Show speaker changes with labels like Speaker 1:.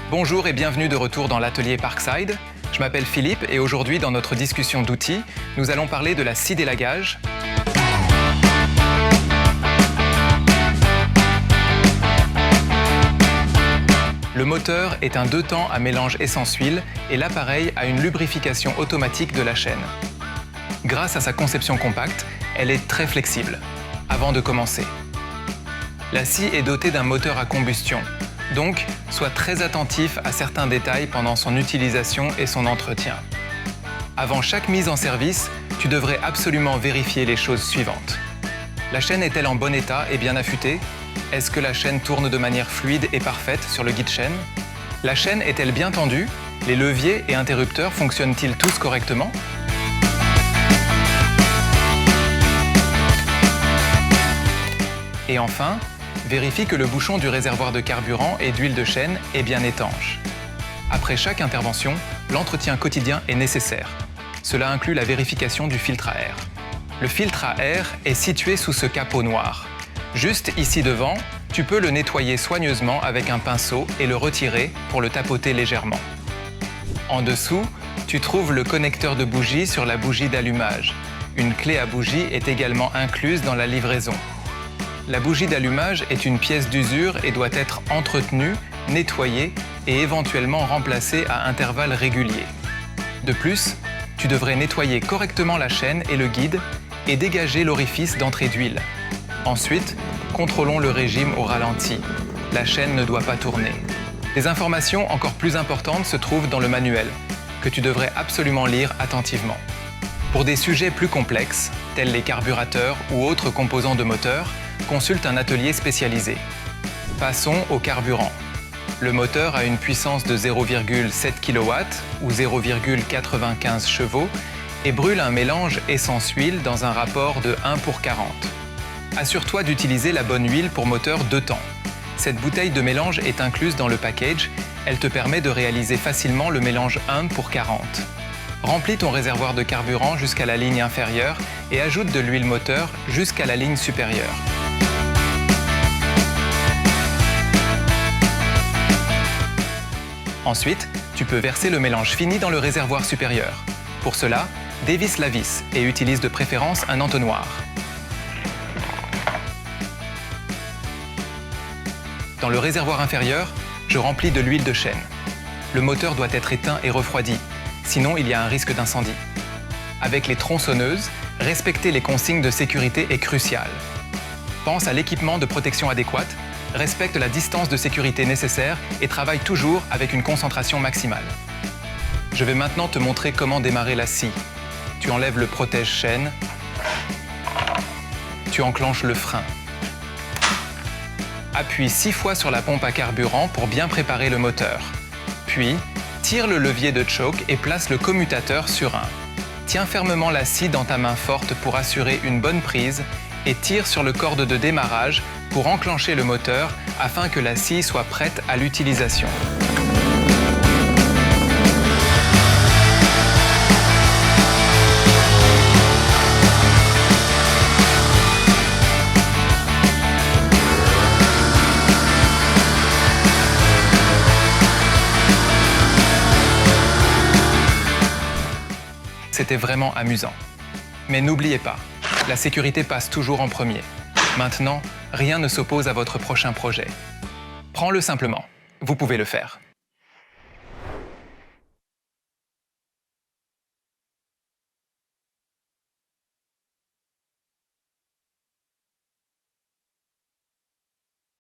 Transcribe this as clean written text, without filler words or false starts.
Speaker 1: Bonjour et bienvenue de retour dans l'atelier Parkside. Je m'appelle Philippe et aujourd'hui dans notre discussion d'outils, nous allons parler de la scie d'élagage. Le moteur est un 2 temps à mélange essence-huile et l'appareil a une lubrification automatique de la chaîne. Grâce à sa conception compacte, elle est très flexible. Avant de commencer, la scie est dotée d'un moteur à combustion, donc sois très attentif à certains détails pendant son utilisation et son entretien. Avant chaque mise en service, tu devrais absolument vérifier les choses suivantes. La chaîne est-elle en bon état et bien affûtée ? Est-ce que la chaîne tourne de manière fluide et parfaite sur le guide-chaîne ? La chaîne est-elle bien tendue ? Les leviers et interrupteurs fonctionnent-ils tous correctement ? Et enfin, vérifie que le bouchon du réservoir de carburant et d'huile de chaîne est bien étanche. Après chaque intervention, l'entretien quotidien est nécessaire. Cela inclut la vérification du filtre à air. Le filtre à air est situé sous ce capot noir. Juste ici devant, tu peux le nettoyer soigneusement avec un pinceau et le retirer pour le tapoter légèrement. En dessous, tu trouves le connecteur de bougie sur la bougie d'allumage. Une clé à bougie est également incluse dans la livraison. La bougie d'allumage est une pièce d'usure et doit être entretenue, nettoyée et éventuellement remplacée à intervalles réguliers. De plus, tu devrais nettoyer correctement la chaîne et le guide et dégager l'orifice d'entrée d'huile. Ensuite, contrôlons le régime au ralenti. La chaîne ne doit pas tourner. Des informations encore plus importantes se trouvent dans le manuel, que tu devrais absolument lire attentivement. Pour des sujets plus complexes, tels les carburateurs ou autres composants de moteur, consulte un atelier spécialisé. Passons au carburant. Le moteur a une puissance de 0,7 kW ou 0,95 chevaux et brûle un mélange essence-huile dans un rapport de 1:40. Assure-toi d'utiliser la bonne huile pour moteur 2 temps. Cette bouteille de mélange est incluse dans le package. Elle te permet de réaliser facilement le mélange 1:40. Remplis ton réservoir de carburant jusqu'à la ligne inférieure et ajoute de l'huile moteur jusqu'à la ligne supérieure. Ensuite, tu peux verser le mélange fini dans le réservoir supérieur. Pour cela, dévisse la vis et utilise de préférence un entonnoir. Dans le réservoir inférieur, je remplis de l'huile de chaîne. Le moteur doit être éteint et refroidi, sinon il y a un risque d'incendie. Avec les tronçonneuses, respecter les consignes de sécurité est crucial. Pense à l'équipement de protection adéquate, respecte la distance de sécurité nécessaire et travaille toujours avec une concentration maximale. Je vais maintenant te montrer comment démarrer la scie. Tu enlèves le protège-chaîne, tu enclenches le frein. Appuie 6 fois sur la pompe à carburant pour bien préparer le moteur. Puis, tire le levier de choke et place le commutateur sur 1. Tiens fermement la scie dans ta main forte pour assurer une bonne prise et tire sur le corde de démarrage pour enclencher le moteur afin que la scie soit prête à l'utilisation. C'était vraiment amusant. Mais n'oubliez pas, la sécurité passe toujours en premier. Maintenant, rien ne s'oppose à votre prochain projet. Prends-le simplement. Vous pouvez le faire.